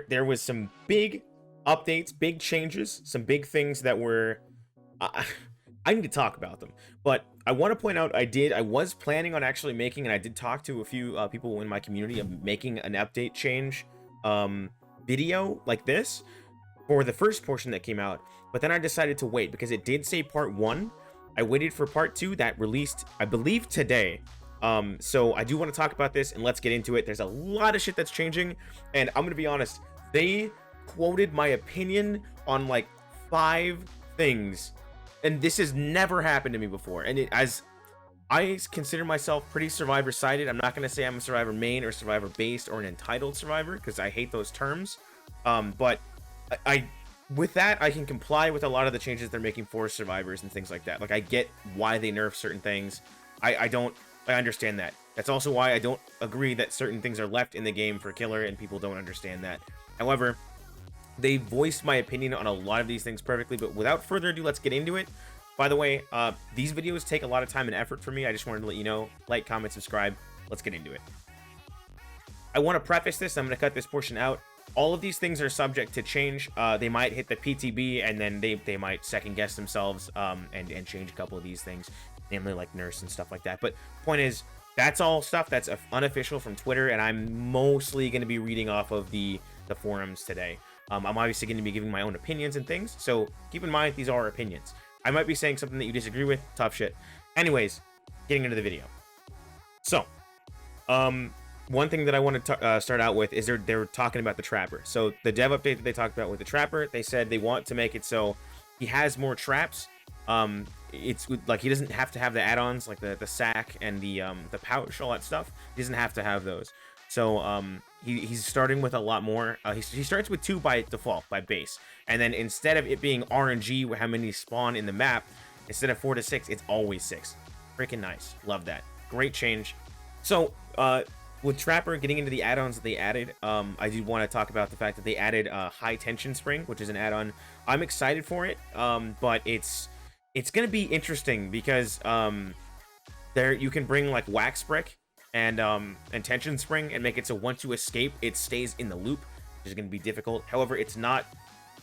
there was some big updates, big changes, some big things that were I need to talk about them. But I want to point out I was planning on actually making, and I did talk to a few people in my community of making an update change video like this for the first portion that came out, but then I decided to wait because it did say part 1. I waited for part 2 that released, I believe, today. So I do want to talk about this, and let's get into it. There's a lot of shit that's changing, and I'm gonna be honest, they quoted my opinion on like 5 things, and this has never happened to me before. And as I consider myself pretty survivor sided, I'm not gonna say I'm a survivor main or survivor based or an entitled survivor because I hate those terms. But I with that, I can comply with a lot of the changes they're making for survivors and things like that. Like, I get why they nerf certain things. I understand that. That's also why I don't agree that certain things are left in the game for killer, and people don't understand that. However, they voiced my opinion on a lot of these things perfectly, but without further ado, let's get into it. By the way, these videos take a lot of time and effort for me. I just wanted to let you know. Like, comment, subscribe. Let's get into it. I want to preface this. I'm going to cut this portion out. All of these things are subject to change. They might hit the PTB, and then they might second guess themselves and change a couple of these things, namely like nurse and stuff like that. But point is, that's all stuff that's unofficial from Twitter, and I'm mostly going to be reading off of the forums today. I'm obviously going to be giving my own opinions and things, so keep in mind these are opinions. I might be saying something that you disagree with. Tough shit. Anyways, getting into the video. So, one thing that I want to start out with is they're talking about the Trapper. So the dev update that they talked about with the Trapper, they said they want to make it so he has more traps. It's like he doesn't have to have the add-ons like the sack and the pouch, all that stuff. He doesn't have to have those. So he's starting with a lot more. He starts with 2 by default, by base, and then instead of it being RNG how many spawn in the map, instead of 4 to 6, it's always 6. Freaking nice. Love that. Great change. So with Trapper, getting into the add-ons that they added, I do want to talk about the fact that they added High Tension Spring, which is an add-on. I'm excited for it, but it's gonna be interesting because there you can bring like Wax Brick and Tension Spring and make it so once you escape, it stays in the loop, which is gonna be difficult. However, it's not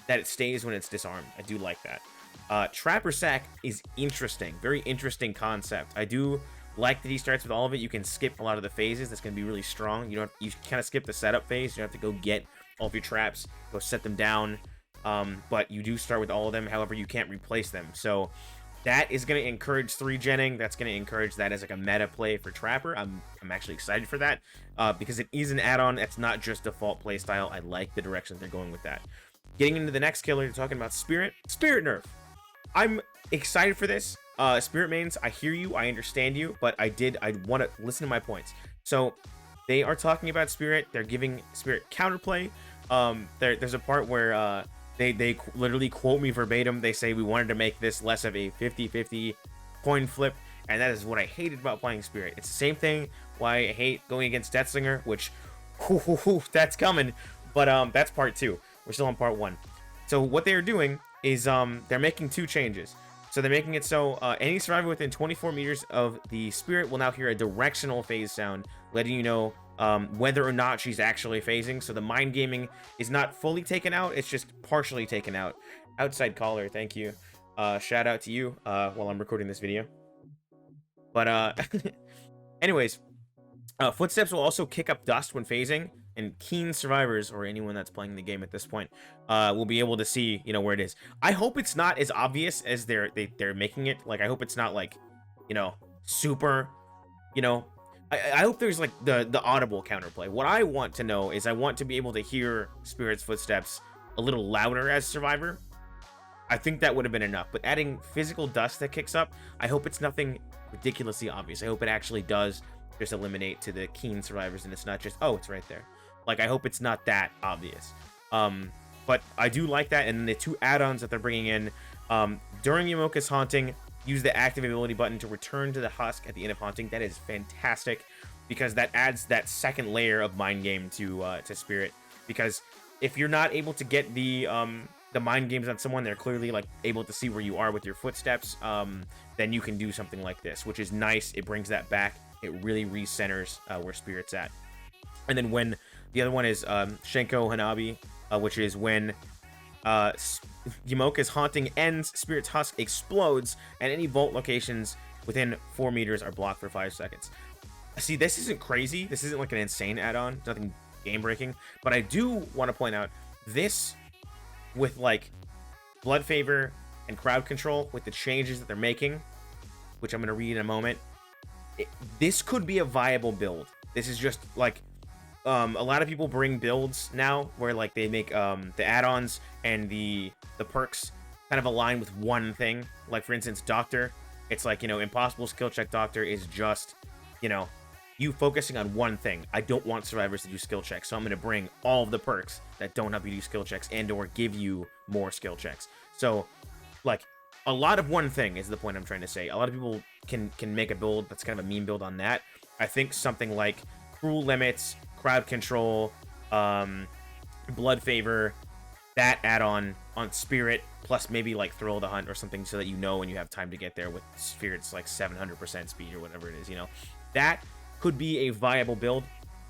that it stays when it's disarmed. I do like that. Trapper Sack is interesting, very interesting concept. I do like that he starts with all of it. You can skip a lot of the phases. That's going to be really strong. You kind of skip the setup phase. You don't have to go get all of your traps, go set them down. But you do start with all of them. However, you can't replace them. So that is going to encourage 3-genning. That's going to encourage that as like a meta play for Trapper. I'm actually excited for that because it is an add-on. That's not just default playstyle. I like the direction they're going with that. Getting into the next killer, you're talking about Spirit nerf. I'm excited for this. Spirit mains, I hear you, I understand you, but I want to listen to my points. So they are talking about Spirit. They're giving Spirit counterplay. There's a part where they literally quote me verbatim. They say we wanted to make this less of a 50-50 coin flip, and that is what I hated about playing Spirit. It's the same thing why I hate going against Deathslinger, which that's coming, but that's part 2. We're still on part 1. So what they are doing is they're making 2 changes. So they're making it so any survivor within 24 meters of the Spirit will now hear a directional phase sound, letting you know whether or not she's actually phasing. So the mind gaming is not fully taken out, it's just partially taken out. Outside caller, thank you. Shout out to you while I'm recording this video. But anyways, footsteps will also kick up dust when phasing, and keen survivors or anyone that's playing the game at this point will be able to see, where it is. I hope it's not as obvious as they're making it. Like, I hope it's not like, super, I hope there's like the audible counterplay. What I want to know is I want to be able to hear Spirit's footsteps a little louder as survivor. I think that would have been enough, but adding physical dust that kicks up, I hope it's nothing ridiculously obvious. I hope it actually does just eliminate to the keen survivors, and it's not just, oh, it's right there. Like, I hope it's not that obvious. But I do like that. And then the 2 add-ons that they're bringing in, during Yamoka's haunting, use the active ability button to return to the husk at the end of haunting. That is fantastic because that adds that second layer of mind game to Spirit. Because if you're not able to get the mind games on someone, they're clearly like able to see where you are with your footsteps, then you can do something like this, which is nice. It brings that back. It really recenters where Spirit's at. And then when The other one is Shenko Hanabi, which is when Yamoka's haunting ends, Spirit's Husk explodes, and any vault locations within 4 meters are blocked for 5 seconds. See, this isn't crazy. This isn't like an insane add-on. Nothing game-breaking. But I do want to point out this with like Blood Favor and Crowd Control with the changes that they're making, which I'm going to read in a moment. This could be a viable build. This is just like a lot of people bring builds now where like they make the add-ons and the perks kind of align with one thing. Like for instance, Doctor, it's like, you know, Impossible Skill Check Doctor is just, you know, you focusing on one thing. I don't want survivors to do skill checks, so I'm going to bring all of the perks that don't help you do skill checks and or give you more skill checks. So like a lot of one thing is the point I'm trying to say. A lot of people can make a build that's kind of a meme build on that. I think something like Cruel Limits, Crowd Control, Blood Favor, that add-on on Spirit, plus maybe like Thrill of the Hunt or something, so that you know when you have time to get there with Spirit's like 700% speed or whatever it is, you know. That could be a viable build.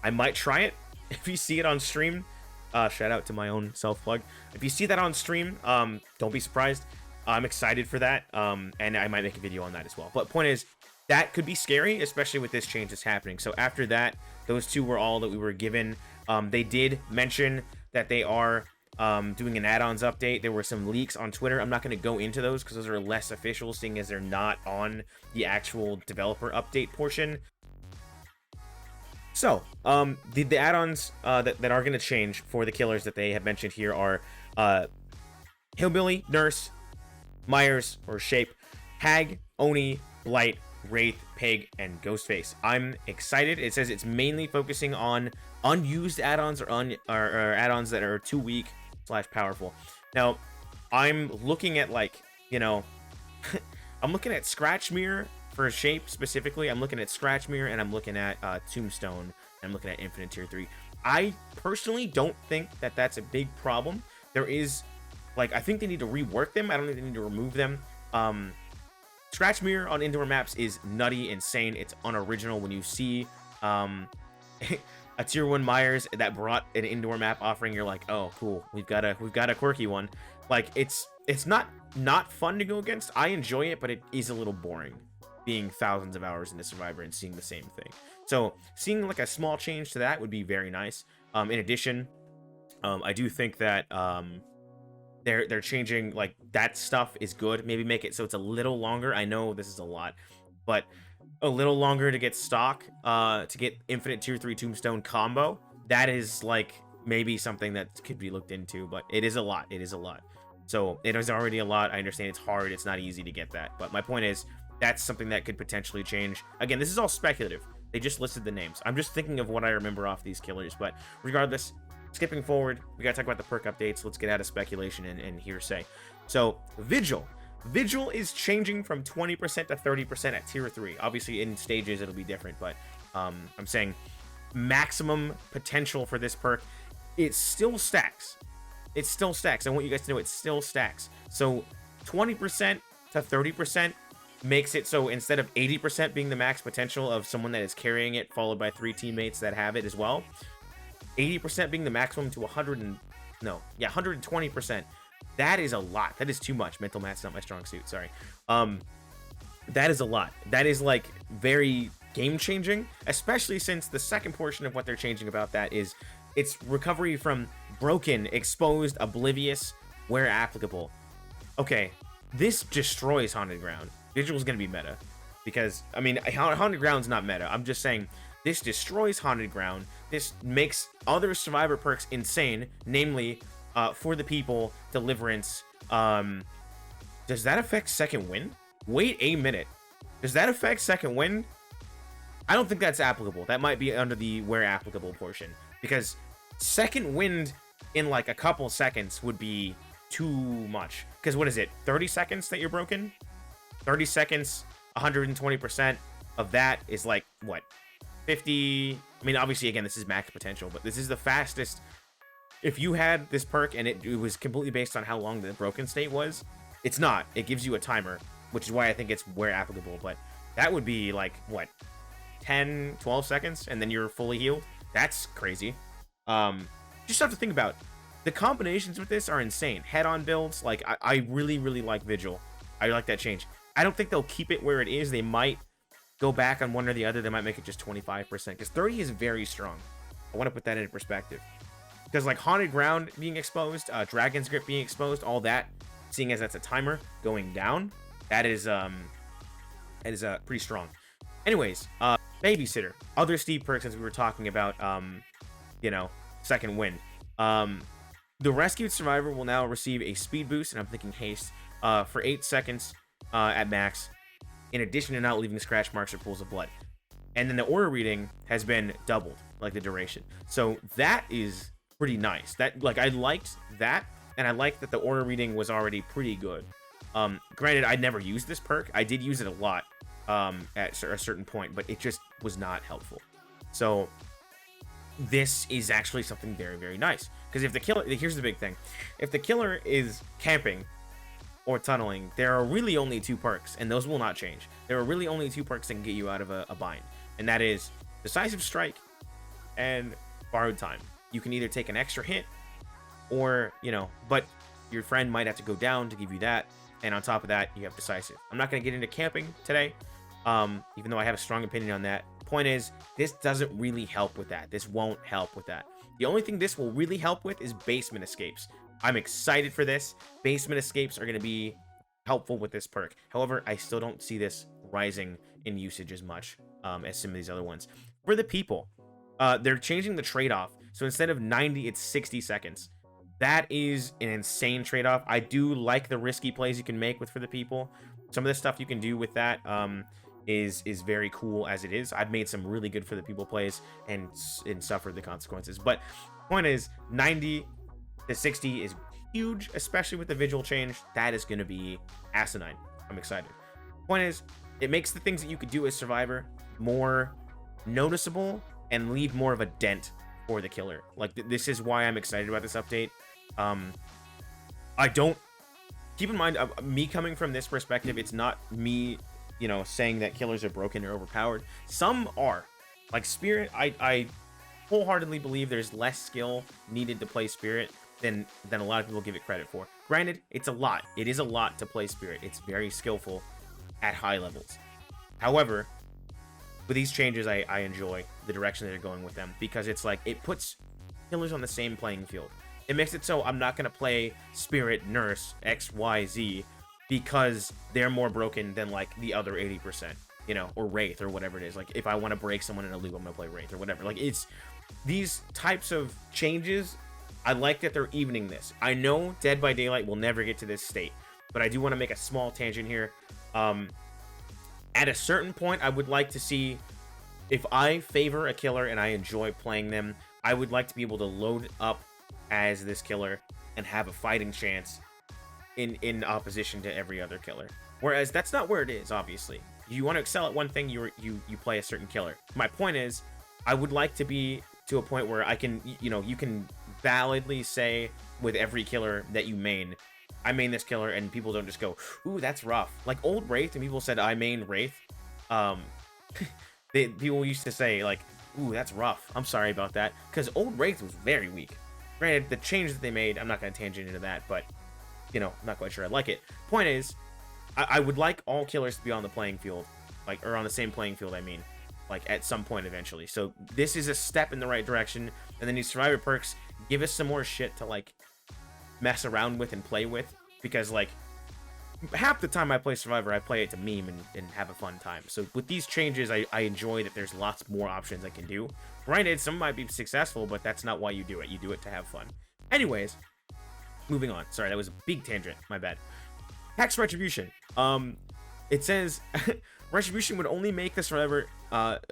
I might try it if you see it on stream. Shout out to my own self-plug. If you see that on stream, don't be surprised. I'm excited for that, and I might make a video on that as well. But point is, that could be scary, especially with this change that's happening. So after that, those two were all that we were given. They did mention that they are doing an add-ons update. There were some leaks on Twitter. I'm not going to go into those because those are less official, seeing as they're not on the actual developer update portion. So, the add-ons that are going to change for the killers that they have mentioned here are Hillbilly, Nurse, Myers, or Shape, Hag, Oni, Blight, Wraith, Pig, and Ghostface. I'm excited. It says it's mainly focusing on unused add-ons or add-ons that are too weak / powerful. Now, I'm looking at like, you know, I'm looking at Scratch Mirror for Shape specifically. I'm looking at Scratch Mirror, and I'm looking at Tombstone, and I'm looking at Infinite Tier 3. I personally don't think that that's a big problem. There is, like, I think they need to rework them. I don't think they need to remove them. Scratch Mirror on indoor maps is nutty, insane. It's unoriginal. When you see a Tier 1 Myers that brought an indoor map offering, you're like, oh, cool. We've got a quirky one. Like, it's not fun to go against. I enjoy it, but it is a little boring, being thousands of hours into Survivor and seeing the same thing. So seeing like a small change to that would be very nice. In addition, I do think that they're changing, like, that stuff is good. Maybe make it so it's a little longer. I know this is a lot, but a little longer to get stock, to get Infinite Tier 3 Tombstone combo. That is like maybe something that could be looked into, but it is a lot. It is a lot. So it is already a lot. I understand it's hard. It's not easy to get that. But my point is, that's something that could potentially change. Again, this is all speculative. They just listed the names. I'm just thinking of what I remember off these killers. But regardless, skipping forward, we gotta talk about the perk updates. Let's get out of speculation and hearsay. So, Vigil. Vigil is changing from 20% to 30% at Tier 3. Obviously, in stages, it'll be different. But I'm saying maximum potential for this perk. It still stacks. It still stacks. I want you guys to know it still stacks. So 20% to 30% makes it so instead of 80% being the max potential of someone that is carrying it, followed by 3 teammates that have it as well, 80% being the maximum to 120%. That is a lot. That is too much. Mental math's not my strong suit. Sorry. That is a lot. That is like very game changing, especially since the second portion of what they're changing about that is it's recovery from broken, exposed, oblivious, where applicable. Okay, this destroys Haunted Ground. Vigil is going to be meta, because, I mean, Haunted Ground's not meta. I'm just saying, this destroys Haunted Ground. This makes other Survivor perks insane, namely, For the People, Deliverance. Does that affect Second Wind? Wait a minute. Does that affect Second Wind? I don't think that's applicable. That might be under the where applicable portion, because Second Wind in like a couple seconds would be too much. Because what is it? 30 seconds that you're broken? 30 seconds, 120% of that is like, what? 50? I mean, obviously, again, this is max potential, but this is the fastest. If you had this perk and it was completely based on how long the broken state was, it's not. It gives you a timer, which is why I think it's where applicable. But that would be like, what? 10, 12 seconds, and then you're fully healed? That's crazy. Just have to think about the combinations with this are insane. Head-on builds, like I really, really like Vigil. I like that change. I don't think they'll keep it where it is. They might go back on one or the other. They might make it just 25%, because 30 is very strong. I want to put that into perspective, because like Haunted Ground being exposed, Dragon's Grip being exposed, all that, seeing as that's a timer going down, that is pretty strong. Anyways, Babysitter, other Steve perks, as we were talking about, you know, Second Wind. The rescued survivor will now receive a speed boost, and I'm thinking haste, for 8 seconds at max, in addition to not leaving scratch marks or pools of blood. And then the aura reading has been doubled, like the duration. So that is pretty nice. That, like, I liked that, and I liked that the aura reading was already pretty good. Granted, I never used this perk. I did use it a lot at a certain point, but it just was not helpful. So this is actually something very, very nice. Because if the killer, here's the big thing, if the killer is camping or tunneling, there are really only 2 perks, and those will not change. There are really only 2 perks that can get you out of a bind, and that is Decisive Strike and Borrowed Time. You can either take an extra hit, or, you know, but your friend might have to go down to give you that, and on top of that, you have Decisive. I'm not going to get into camping today, even though I have a strong opinion on that. Point is, this doesn't really help with that. This won't help with that. The only thing this will really help with is basement escapes. I'm excited for this. Basement escapes are going to be helpful with this perk. However, I still don't see this rising in usage as much as some of these other ones. For the people, they're changing the trade-off. So instead of 90, it's 60 seconds. That is an insane trade-off. I do like the risky plays you can make with For the People. Some of the stuff you can do with that is very cool as it is. I've made some really good For the People plays and suffered the consequences. But point is, 90 to 60 is huge, especially with the Vigil change. That is going to be asinine. I'm excited. Point is, it makes the things that you could do as Survivor more noticeable and leave more of a dent for the killer. Like, this is why I'm excited about this update. I don't... Keep in mind, me coming from this perspective, it's not me, you know, saying that killers are broken or overpowered. Some are. Like Spirit, I wholeheartedly believe there's less skill needed to play Spirit than a lot of people give it credit for. Granted, it's a lot. It is a lot to play Spirit. It's very skillful at high levels. However, with these changes, I enjoy the direction they're going with them, because it's like, it puts killers on the same playing field. It makes it so I'm not going to play Spirit, Nurse, XYZ because they're more broken than like the other 80%, you know, or Wraith or whatever it is. Like, if I want to break someone in a loop, I'm going to play Wraith or whatever. Like, it's these types of changes. I like that they're evening this. I know Dead by Daylight will never get to this state, but I do want to make a small tangent here. At a certain point, I would like to see, if I favor a killer and I enjoy playing them, I would like to be able to load up as this killer and have a fighting chance in opposition to every other killer. Whereas that's not where it is, obviously. You want to excel at one thing, you play a certain killer. My point is, I would like to be to a point where I can, you know, you can validly say with every killer that you main, I main this killer, and people don't just go, ooh, that's rough. Like old Wraith, and people said I main Wraith. People used to say like, ooh, that's rough. I'm sorry about that, because old Wraith was very weak. Granted, the change that they made, I'm not going to tangent into that, but, you know, I'm not quite sure I like it. Point is, I would like all killers to be on the playing field, like, or on the same playing field, I mean, like, at some point eventually. So this is a step in the right direction, and then these Survivor perks give us some more shit to, like, mess around with and play with, because, like, half the time I play Survivor, I play it to meme and have a fun time. So with these changes, I enjoy that there's lots more options I can do. Granted, some might be successful, but that's not why you do it. You do it to have fun. Anyways, moving on. Sorry, that was a big tangent. My bad. Hex Retribution. It says Retribution would only make the Survivor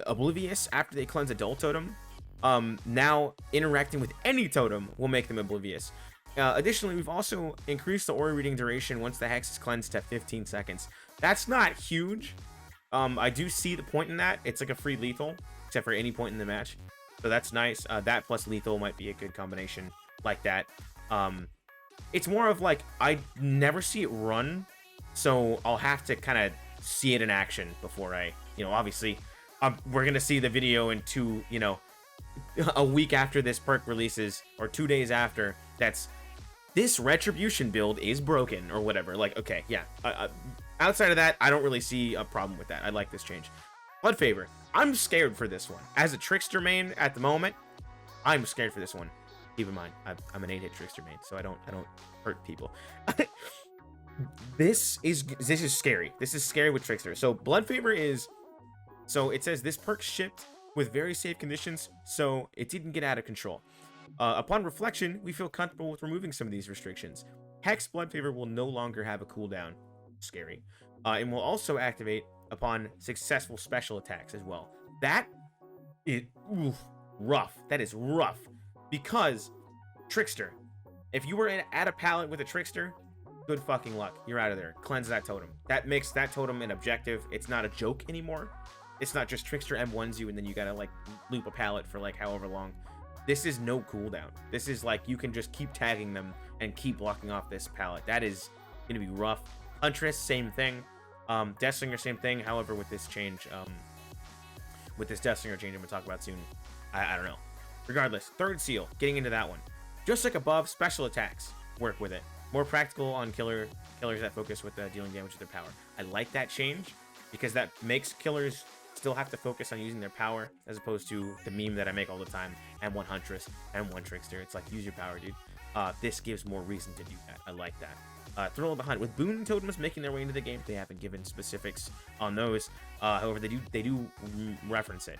oblivious after they cleanse a dull totem. Now interacting with any totem will make them oblivious. Additionally, we've also increased the aura reading duration once the hex is cleansed to 15 seconds. That's not huge. I do see the point in that. It's like a free lethal, except for any point in the match. So that's nice. That plus lethal might be a good combination like that. It's more of like, I never see it run, so I'll have to kind of see it in action before I, you know, obviously, we're going to see the video in 2, you know, a week after this perk releases, or 2 days after, that's this retribution build is broken or whatever. Like, okay, yeah. Outside of that, I don't really see a problem with that. I like this change. Blood Favor. I'm scared for this one. As a Trickster main at the moment, I'm scared for this one. Keep in mind, I'm an 8-hit Trickster main, so I don't hurt people. This is scary. This is scary with Trickster. So Blood Favor is, so it says this perk shipped with very safe conditions, so it didn't get out of control. Upon reflection, we feel comfortable with removing some of these restrictions. Hex Blood Favor will no longer have a cooldown. Scary. And will also activate upon successful special attacks as well. That is rough. That is rough. Because Trickster, if you were at a pallet with a Trickster, good fucking luck. You're out of there. Cleanse that totem. That makes that totem an objective. It's not a joke anymore. It's not just Trickster M1s you and then you gotta like loop a pallet for like however long. This is no cooldown. This is like you can just keep tagging them and keep blocking off this pallet. That is gonna be rough. Huntress, same thing. Deathslinger, same thing. However, with this change, with this Deathslinger change I'm gonna talk about soon, I don't know. Regardless, third seal, getting into that one. Just like above, special attacks work with it. More practical on killers that focus with dealing damage with their power. I like that change because that makes killers still have to focus on using their power as opposed to the meme that I make all the time, and one Huntress and one Trickster. It's like, use your power, dude. This gives more reason to do that. I like that. Thrill of the Hunt. With boon totems making their way into the game, they haven't given specifics on those. However, they do reference it.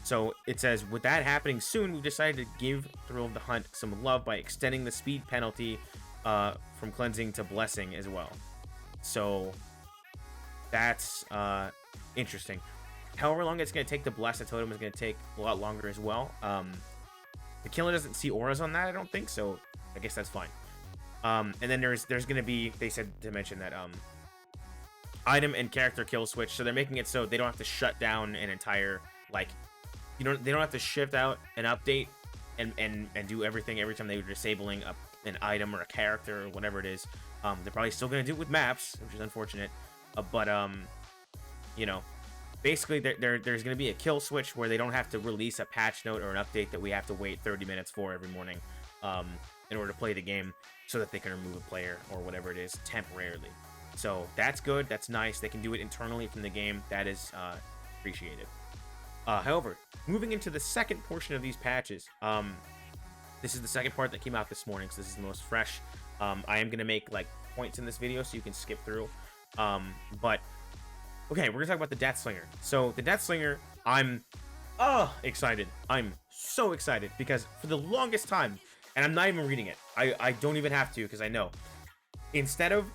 So it says, with that happening soon, we've decided to give Thrill of the Hunt some love by extending the speed penalty from cleansing to blessing as well. So that's interesting. However long it's going to take to bless a totem is going to take a lot longer as well. The killer doesn't see auras on that, I don't think, so I guess that's fine. And then there's going to be, they said to mention that item and character kill switch, so they're making it so they don't have to shut down an entire, like, they don't have to shift out an update and do everything every time they were disabling an item or a character or whatever it is. They're probably still going to do it with maps, which is unfortunate. But you know, basically there's going to be a kill switch where they don't have to release a patch note or an update that we have to wait 30 minutes for every morning in order to play the game, so that they can remove a player or whatever it is temporarily. So that's good. That's nice. They can do it internally from the game. That is appreciated. However, moving into the second portion of these patches, this is the second part that came out this morning, so this is the most fresh. I am going to make like points in this video so you can skip through. But okay, we're gonna talk about the Deathslinger. So the Deathslinger, I'm excited. I'm so excited because for the longest time, and I'm not even reading it, I don't even have to because I know, instead of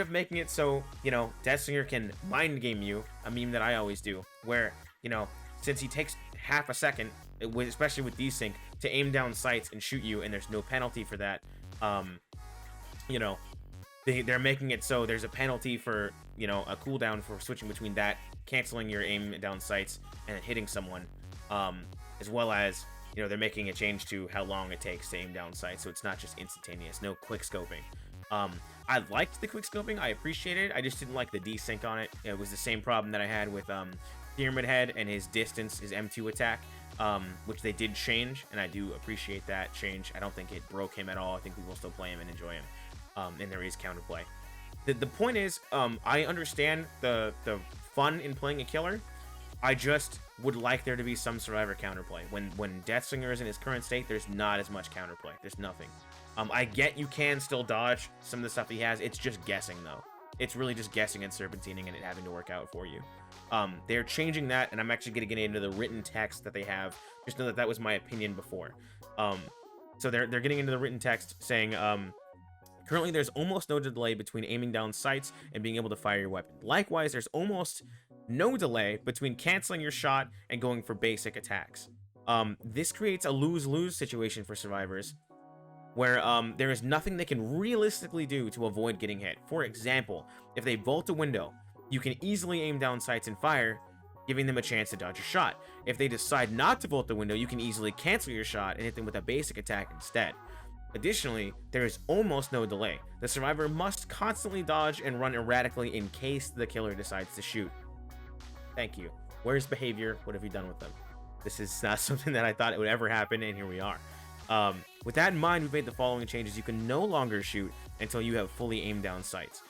making it so, you know, Deathslinger can mind game you, a meme that I always do, where, you know, since he takes half a second, especially with desync, to aim down sights and shoot you, and there's no penalty for that, you know, they're making it so there's a penalty for, you know, a cooldown for switching between that, canceling your aim down sights, and hitting someone, as well as, you know, they're making a change to how long it takes to aim down sights, so it's not just instantaneous, no quick scoping. I liked the quick scoping, I appreciate it, I just didn't like the desync on it. It was the same problem that I had with Pyramid Head and his distance, his M2 attack, which they did change, and I do appreciate that change. I don't think it broke him at all. I think we will still play him and enjoy him. And there is counterplay. The point is, I understand the fun in playing a killer. I just would like there to be some survivor counterplay. When Deathslinger is in his current state, there's not as much counterplay. There's nothing. I get you can still dodge some of the stuff he has. It's just guessing, though. It's really just guessing and serpentining and it having to work out for you. They're changing that, and I'm actually going to get into the written text that they have. Just know that that was my opinion before. So they're getting into the written text saying, currently, there's almost no delay between aiming down sights and being able to fire your weapon. Likewise, there's almost no delay between canceling your shot and going for basic attacks. This creates a lose-lose situation for survivors, where there is nothing they can realistically do to avoid getting hit. For example, if they vault a window, you can easily aim down sights and fire, giving them a chance to dodge a shot. If they decide not to vault the window, you can easily cancel your shot and hit them with a basic attack instead. Additionally, there is almost no delay. The survivor must constantly dodge and run erratically in case the killer decides to shoot. Thank you. Where's behavior? What have you done with them? This is not something that I thought it would ever happen, and here we are. With that in mind, we've made the following changes. You can no longer shoot until you have fully aimed down sights.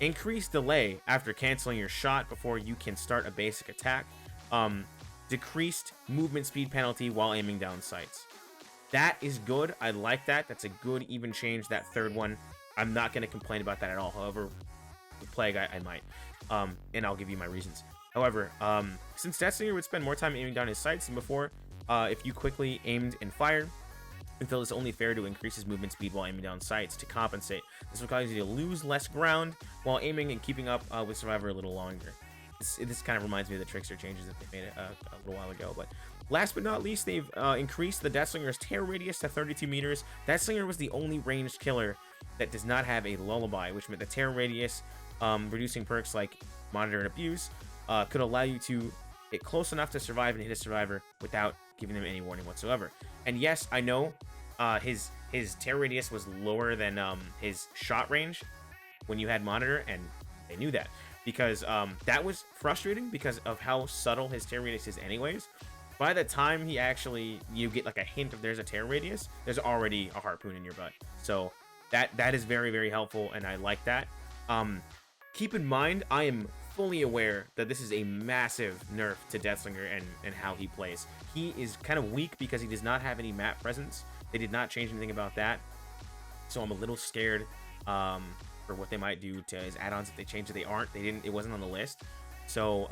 Increase delay after canceling your shot before you can start a basic attack. Decreased movement speed penalty while aiming down sights. That is good. I like that. That's a good even change. That third one, I'm not going to complain about that at all. However, the Plague, I might. And I'll give you my reasons. However, since Deathslinger would spend more time aiming down his sights than before, if you quickly aimed and fired, I feel it's only fair to increase his movement speed while aiming down sights to compensate. This will cause you to lose less ground while aiming and keeping up with Survivor a little longer. This kind of reminds me of the Trickster changes that they made a little while ago. But last but not least, they've increased the Deathslinger's tear radius to 32 meters. Deathslinger was the only ranged killer that does not have a lullaby, which meant the tear radius, reducing perks like Monitor and Abuse, could allow you to get close enough to survive and hit a survivor without giving them any warning whatsoever. And yes, I know his tear radius was lower than his shot range when you had Monitor, and they knew that, because that was frustrating because of how subtle his tear radius is anyways. By the time you get like a hint of there's a tear radius, there's already a harpoon in your butt. So that is very, very helpful, and I like that. Keep in mind, I am fully aware that this is a massive nerf to Deathslinger and how he plays. He is kind of weak because he does not have any map presence. They did not change anything about that, so I'm a little scared for what they might do to his add-ons if they change it. They aren't. They didn't. It wasn't on the list. So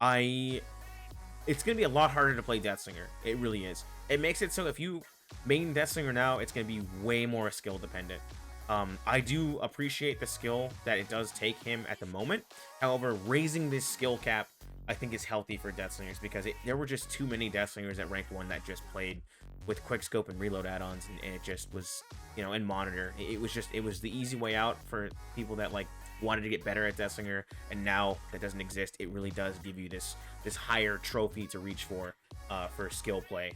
it's gonna be a lot harder to play Deathslinger. It really is. It makes it so if you main Deathslinger now, it's gonna be way more skill dependent. I do appreciate the skill that it does take him at the moment. However, raising this skill cap, I think, is healthy for Deathslingers, because there were just too many Deathslingers at rank 1 that just played with quickscope and reload add-ons, and it just was, and Monitor. It was the easy way out for people that like wanted to get better at Deathslinger, and now that doesn't exist. It really does give you this higher trophy to reach for skill play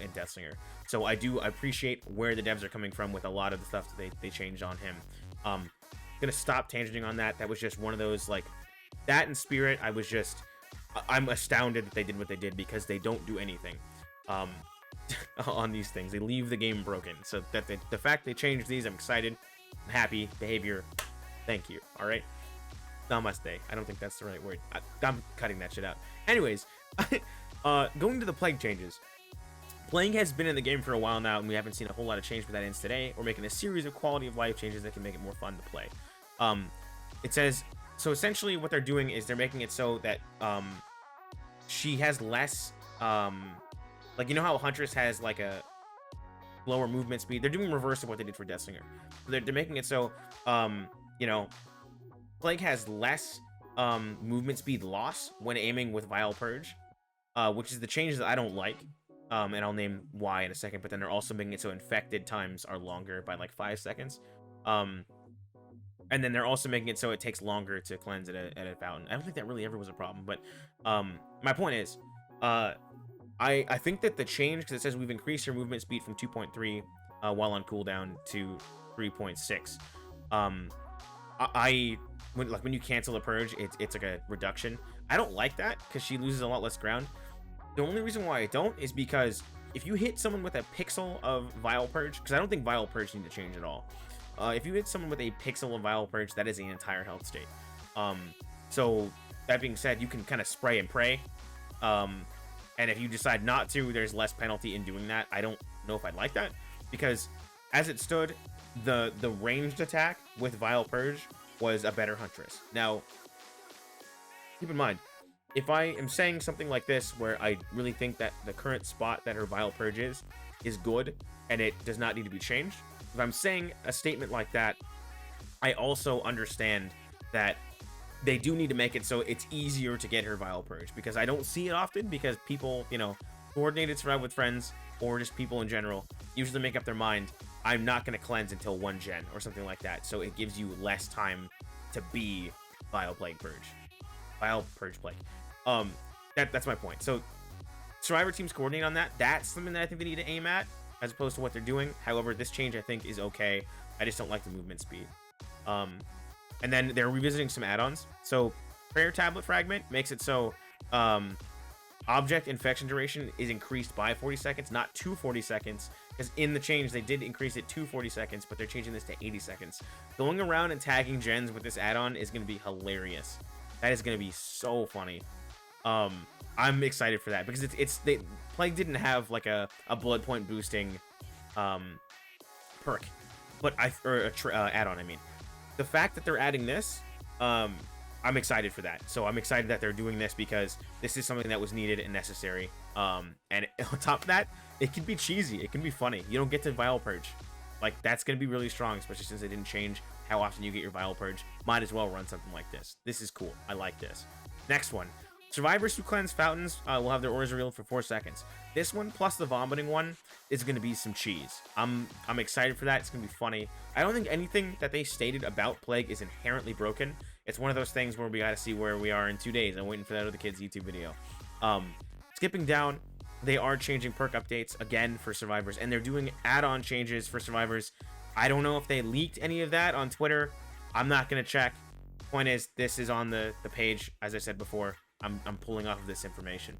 in Deathslinger. So I appreciate where the devs are coming from with a lot of the stuff that they changed on him. Gonna stop tangenting on that. That was just one of those, like, that and Spirit. I'm astounded that they did what they did, because they don't do anything on these things. They leave the game broken. So that the fact they changed these, I'm excited. I'm happy. Behavior, thank you. All right, namaste. I don't think that's the right word. I'm cutting that shit out. Anyways, going to the Plague changes. Plague has been in the game for a while now, and we haven't seen a whole lot of change, but that ends today. We're making a series of quality of life changes that can make it more fun to play. It says, so essentially what they're doing is they're making it so that she has less, like, how Huntress has like a lower movement speed. They're doing reverse of what they did for Deathslinger. They're making it so, Plague has less movement speed loss when aiming with Vile Purge, which is the change that I don't like. And I'll name why in a second, but then they're also making it so infected times are longer by like 5 seconds. And then they're also making it so it takes longer to cleanse at a fountain. I don't think that really ever was a problem, but my point is, I think that the change, because it says we've increased your movement speed from 2.3 while on cooldown to 3.6. When you cancel a purge, it's like a reduction. I don't like that, because she loses a lot less ground. The only reason why I don't is because if you hit someone with a pixel of Vile Purge, because I don't think Vile Purge need to change at all. If you hit someone with a pixel of Vile Purge, that is the entire health state. So that being said, you can kind of spray and pray. And if you decide not to, there's less penalty in doing that. I don't know if I'd like that, because as it stood, the ranged attack with Vile Purge was a better Huntress. Now, keep in mind, if I am saying something like this, where I really think that the current spot that her Vile Purge is good, and it does not need to be changed, if I'm saying a statement like that, I also understand that they do need to make it so it's easier to get her Vile Purge, because I don't see it often, because people, coordinated survive with friends, or just people in general, usually make up their mind, I'm not going to cleanse until 1 gen, or something like that, so it gives you less time to be Vile Plague Purge. Vile Purge Plague. That's my point. So Survivor teams coordinate on that. That's something that I think they need to aim at, as opposed to what they're doing. However, this change I think is okay. I just don't like the movement speed. And then they're revisiting some add-ons. So Prayer Tablet Fragment makes it so Object infection duration is increased by 40 seconds, not to 40 seconds, because in the change they did increase it to 40 seconds, but they're changing this to 80 seconds. Going around and tagging gens with this add-on is going to be hilarious. That is going to be so funny. I'm excited for that because Plague didn't have like a blood point boosting perk, but add-on. I mean, the fact that they're adding this, I'm excited for that. So I'm excited that they're doing this because this is something that was needed and necessary. And on top of that, it can be cheesy. It can be funny. You don't get to Vial Purge. Like, that's going to be really strong, especially since they didn't change how often you get your Vial Purge. Might as well run something like this. This is cool. I like this. Next one. Survivors who cleanse fountains will have their auras revealed for 4 seconds. This one plus the vomiting one is going to be some cheese. I'm excited for that. It's going to be funny. I don't think anything that they stated about Plague is inherently broken. It's one of those things where we got to see where we are in 2 days. I'm waiting for that other kid's YouTube video. Skipping down, they are changing perk updates again for survivors, and they're doing add-on changes for survivors. I don't know if they leaked any of that on Twitter. I'm not going to check. Point is, this is on the page, as I said before. I'm pulling off of this information.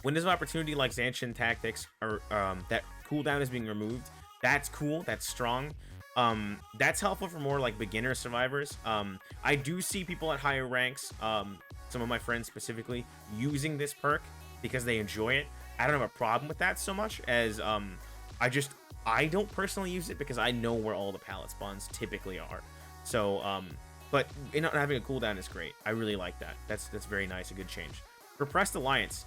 Windows of opportunity like Zancian tactics or that cooldown is being removed. That's cool. That's strong. That's helpful for more like beginner survivors. I do see people at higher ranks, some of my friends specifically, using this perk because they enjoy it. I don't have a problem with that so much as I don't personally use it because I know where all the pallet spawns typically are. So but not having a cooldown is great. I really like that. That's very nice, a good change. Repressed Alliance,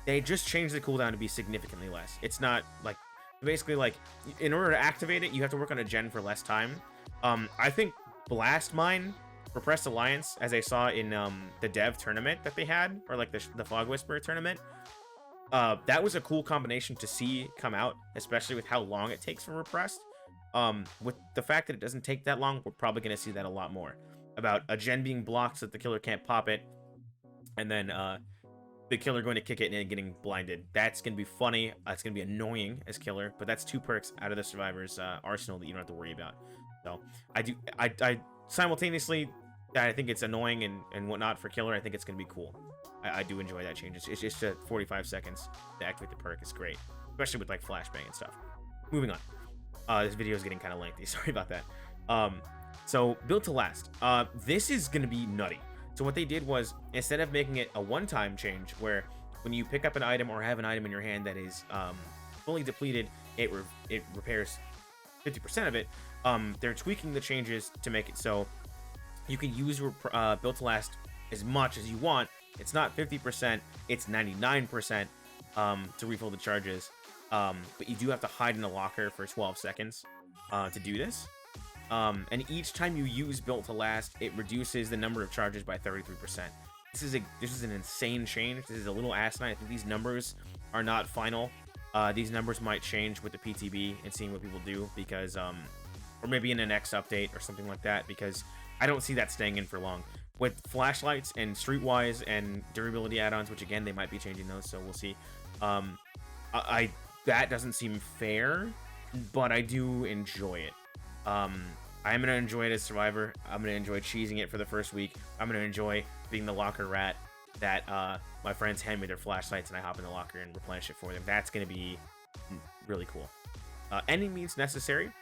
they just changed the cooldown to be significantly less. It's not like, basically like, in order to activate it, you have to work on a gen for less time. I think Blast Mine, Repressed Alliance, as I saw in the dev tournament that they had, or like the Fog Whisperer tournament, that was a cool combination to see come out, especially with how long it takes for Repressed. With the fact that it doesn't take that long, we're probably going to see that a lot more. About a gen being blocked so that the killer can't pop it, and then the killer going to kick it and then getting blinded. That's going to be funny. It's going to be annoying as killer, but that's 2 perks out of the survivor's arsenal that you don't have to worry about. So I simultaneously, I think it's annoying and whatnot for killer. I think it's going to be cool. I do enjoy that change. It's just 45 seconds to activate the perk. It's great, especially with like flashbang and stuff. Moving on. This video is getting kind of lengthy. Sorry about that. So built to last. This is going to be nutty. So what they did was, instead of making it a one-time change where when you pick up an item or have an item in your hand that is fully depleted, it repairs 50% of it, they're tweaking the changes to make it so you can use built to last as much as you want. It's not 50%, it's 99% to refill the charges. But you do have to hide in a locker for 12 seconds to do this. And each time you use built to last, it reduces the number of charges by 33%. This is an insane change. This is a little asinine. I think these numbers are not final. These numbers might change with the PTB and seeing what people do because, or maybe in the next update or something like that, because I don't see that staying in for long. With flashlights and streetwise and durability add-ons, which again, they might be changing those, so we'll see. That doesn't seem fair, but I do enjoy it. I'm going to enjoy it as Survivor. I'm going to enjoy cheesing it for the first week. I'm going to enjoy being the locker rat that my friends hand me their flashlights and I hop in the locker and replenish it for them. That's going to be really cool. Any means necessary.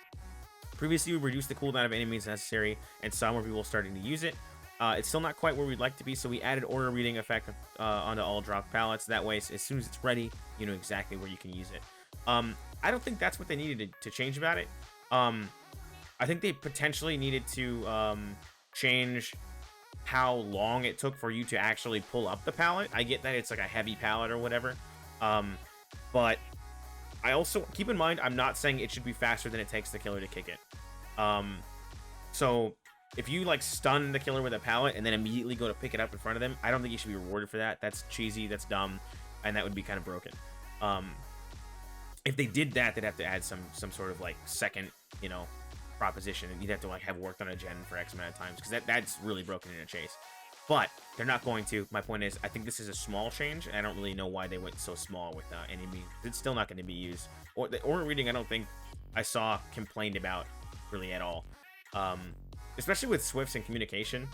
Previously, we reduced the cooldown of any means necessary and saw more people starting to use it. It's still not quite where we'd like to be, so we added order reading effect onto all drop pallets. That way, as soon as it's ready, you know exactly where you can use it. I don't think that's what they needed to change about it. I think they potentially needed to change how long it took for you to actually pull up the pallet. I get that it's like a heavy pallet or whatever. But I also, keep in mind, I'm not saying it should be faster than it takes the killer to kick it. So if you like stun the killer with a pallet and then immediately go to pick it up in front of them, I don't think you should be rewarded for that. That's cheesy, that's dumb, and that would be kind of broken. If they did that, they'd have to add some sort of like second, proposition, and you'd have to like have worked on a gen for X amount of times, because that's really broken in a chase. But they're not going to. My point is, I think this is a small change, and I don't really know why they went so small with any means. It's still not going to be used. Or the order reading, I don't think I saw complained about really at all. Especially with Swifts and communication.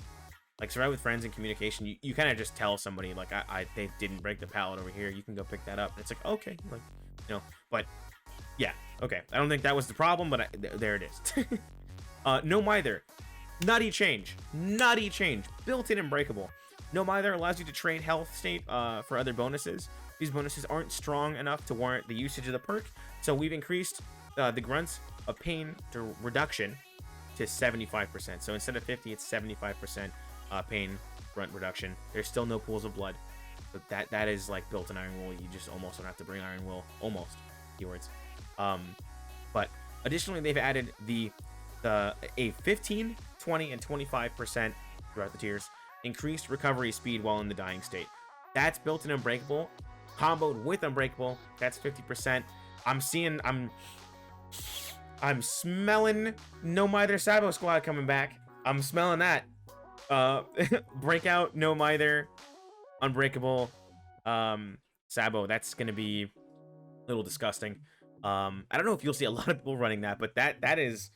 Like survive with friends and communication, you kind of just tell somebody like they didn't break the pallet over here, you can go pick that up. And it's like, okay, like, you know. But yeah, okay, I don't think that was the problem, but there it is. No Mither, nutty change, built-in unbreakable. No Mither allows you to trade health state for other bonuses. These bonuses aren't strong enough to warrant the usage of the perk, so we've increased the grunts of pain to reduction to 75%. So instead of 50, it's 75% pain grunt reduction. There's still no pools of blood, but that is like built in Iron Will. You just almost don't have to bring Iron Will, almost, keywords. But additionally, they've added a 15, 20, and 25% throughout the tiers increased recovery speed while in the dying state. That's built in Unbreakable. Comboed with Unbreakable, that's 50%. I'm smelling No Mither Sabo Squad coming back. I'm smelling that. Breakout, No Mither, Unbreakable, Sabo. That's gonna be a little disgusting. I don't know if you'll see a lot of people running that, but that is,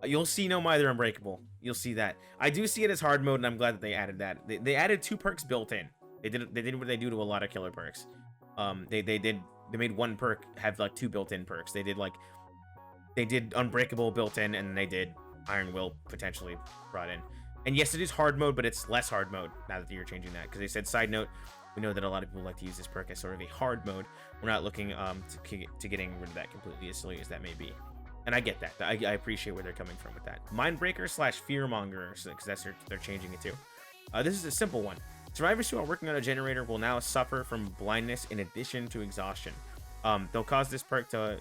you'll see No Mither Unbreakable. You'll see that. I do see it as hard mode, and I'm glad that they added that. They added 2 perks built in. They did what they do to a lot of killer perks. They made one perk have like 2 built-in perks. They did Unbreakable built in, and they did Iron Will potentially brought in. And yes, it is hard mode, but it's less hard mode now that you're changing that, because they said, side note, we know that a lot of people like to use this perk as sort of a hard mode. We're not looking to getting rid of that completely, as silly as that may be. And I get that. I appreciate where they're coming from with that. Mindbreaker / Fearmonger, because that's they're changing it too. This is a simple one. Survivors who are working on a generator will now suffer from blindness in addition to exhaustion. They'll cause this perk to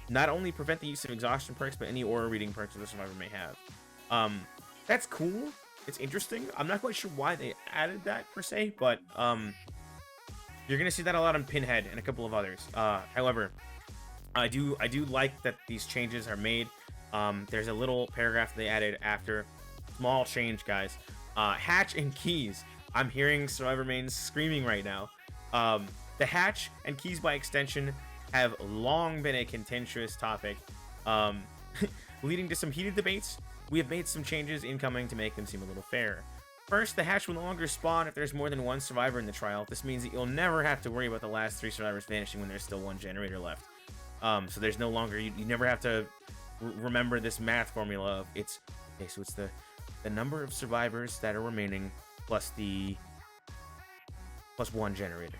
not only prevent the use of exhaustion perks, but any aura reading perks that the survivor may have. That's cool. It's interesting. I'm not quite sure why they added that per se, but you're gonna see that a lot on Pinhead and a couple of others. However, I do like that these changes are made. There's a little paragraph they added after. Small change, guys. Hatch and keys. I'm hearing survivor mains screaming right now. The hatch and keys by extension have long been a contentious topic, leading to some heated debates. We have made some changes incoming to make them seem a little fairer. First, the hatch will no longer spawn if there's more than 1 survivor in the trial. This means that you'll never have to worry about the last 3 survivors vanishing when there's still 1 generator left. So there's no longer, you never have to remember this math formula of it's, okay, so it's the number of survivors that are remaining plus 1 generator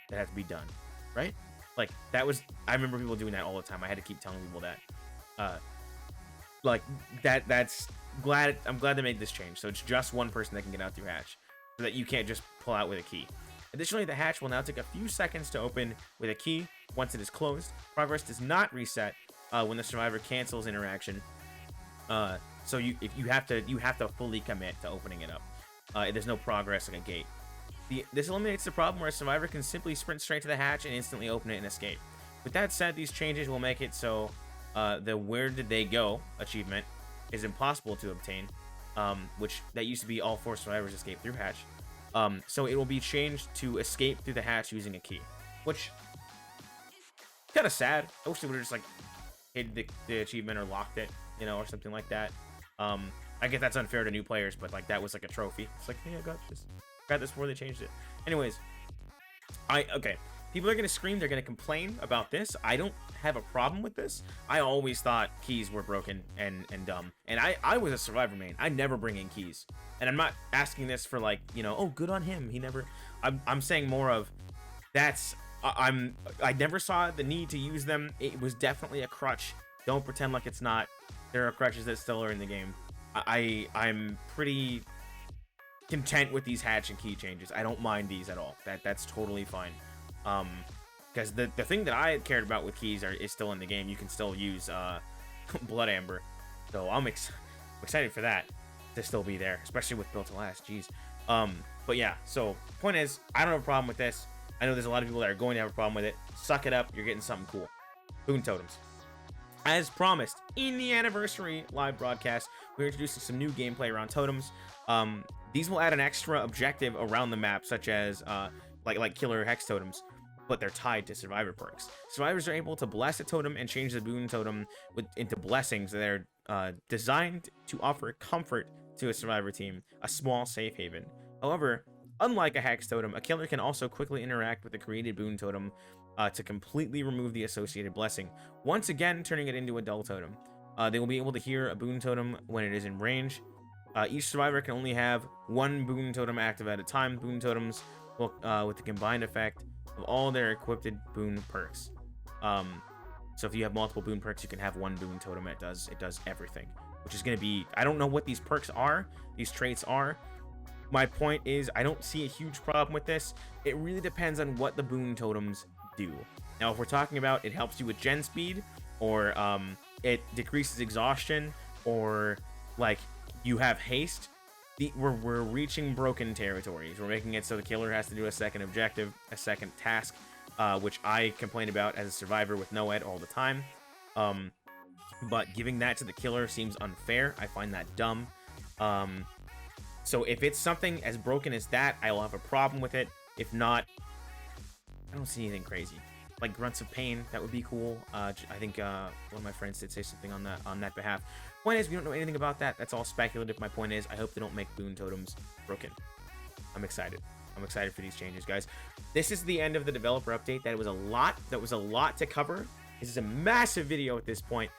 that has to be done, right? Like, that was, I remember people doing that all the time. I had to keep telling people that. Like, that's glad, I'm glad they made this change. So it's just 1 person that can get out through hatch, so that you can't just pull out with a key. Additionally, the hatch will now take a few seconds to open with a key once it is closed. Progress does not reset when the survivor cancels interaction. So you have to fully commit to opening it up. There's no progress like a gate. This eliminates the problem where a survivor can simply sprint straight to the hatch and instantly open it and escape. With that said, these changes will make it so the "Where did they go" achievement is impossible to obtain, which that used to be all 4 survivors escape through hatch. So it will be changed to escape through the hatch using a key, which kind of sad. I wish they would have just like hid the achievement or locked it, you know, or something like that. I get that's unfair to new players, but like that was like a trophy. It's like, hey, I got this before they changed it. Anyways, okay. People are gonna scream, they're gonna complain about this. I don't have a problem with this. I always thought keys were broken and dumb. And I was a survivor main. I never bring in keys. And I'm not asking this for like, you know, oh, good on him. He never, I'm saying more of that's, I never saw the need to use them. It was definitely a crutch. Don't pretend like it's not. There are crutches that still are in the game. I'm pretty content with these hatch and key changes. I don't mind these at all. That's totally fine. Because the thing that I cared about with keys is still in the game. You can still use Blood Amber, so I'm excited for that to still be there, especially with Built to Last. Jeez. But yeah, so point is, I don't have a problem with this. I know there's a lot of people that are going to have a problem with it. Suck it up. You're getting something cool. Boon totems. As promised in the anniversary live broadcast, we're introducing some new gameplay around totems. These will add an extra objective around the map, such as like killer hex totems, but they're tied to survivor perks. Survivors are able to bless a totem and change the boon totem into blessings that are designed to offer comfort to a survivor team, a small safe haven. However, unlike a hex totem, a killer can also quickly interact with the created boon totem to completely remove the associated blessing, once again turning it into a dull totem. They will be able to hear a boon totem when it is in range. Each survivor can only have one boon totem active at a time. Boon totems will, with the combined effect of all their equipped boon perks. So if you have multiple boon perks, you can have one boon totem. It does everything, which is going to be, I don't know what these perks are, these traits are. My point is, I don't see a huge problem with this. It really depends on what the boon totems do. Now, if we're talking about it helps you with gen speed, or it decreases exhaustion, or like you have haste, we're reaching broken territories. We're making it so the killer has to do a second objective, a second task, which I complain about as a survivor with no ed all the time. But giving that to the killer seems unfair. I find that dumb. So if it's something as broken as that, I will have a problem with it. If not, I don't see anything crazy. Like grunts of pain, that would be cool. I think one of my friends did say something on that behalf. Point is, we don't know anything about that. That's all speculative. My point is, I hope they don't make boon totems broken. I'm excited. I'm excited for these changes, guys. This is the end of the developer update. That was a lot. That was a lot to cover. This is a massive video at this point.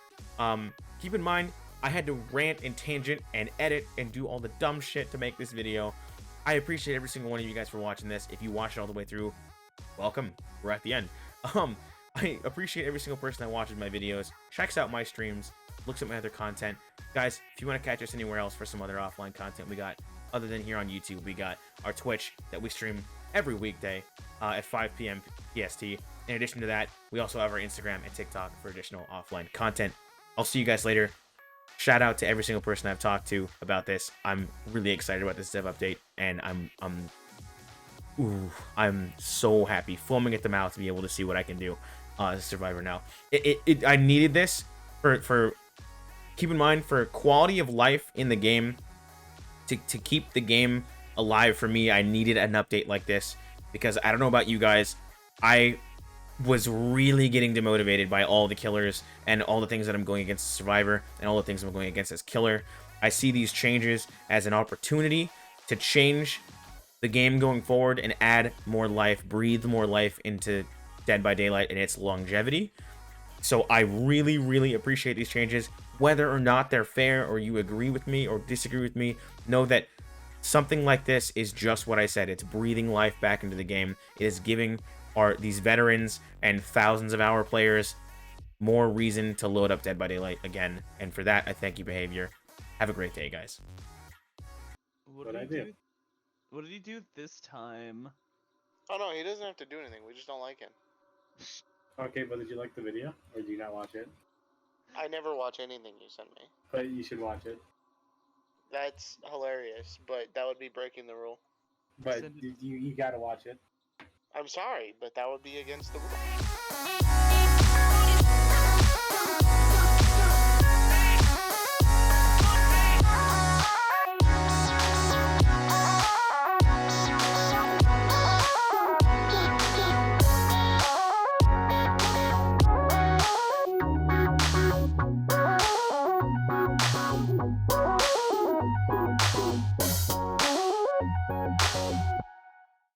Keep in mind, I had to rant and tangent and edit and do all the dumb shit to make this video. I appreciate every single one of you guys for watching this. If you watched it all the way through, welcome. We're at the end. I appreciate every single person that watches my videos, checks out my streams, looks at my other content. Guys, if you want to catch us anywhere else for some other offline content we got, other than here on YouTube, we got our Twitch that we stream every weekday at 5 p.m. PST. In addition to that, we also have our Instagram and TikTok for additional offline content. I'll see you guys later. Shout out to every single person I've talked to about this. I'm really excited about this dev update, and I'm so happy, foaming at the mouth to be able to see what I can do as a survivor now. I needed this for keep in mind, for quality of life in the game, to keep the game alive for me. I needed an update like this, because I don't know about you guys, I was really getting demotivated by all the killers and all the things that I'm going against as survivor and all the things I'm going against as killer. I see these changes as an opportunity to change the game going forward and add more life, breathe more life into Dead by Daylight and its longevity. So I really, really appreciate these changes. Whether or not they're fair, or you agree with me or disagree with me, know that something like this is just what I said. It's breathing life back into the game. It is giving these veterans and thousands of hour players more reason to load up Dead by Daylight again. And for that, I thank you, Behavior. Have a great day, guys. What did he do this time? Oh no, he doesn't have to do anything. We just don't like him. Okay, but did you like the video, or did you not watch it? I never watch anything you send me. But you should watch it. That's hilarious, but that would be breaking the rule. But you gotta watch it. I'm sorry, but that would be against the rule.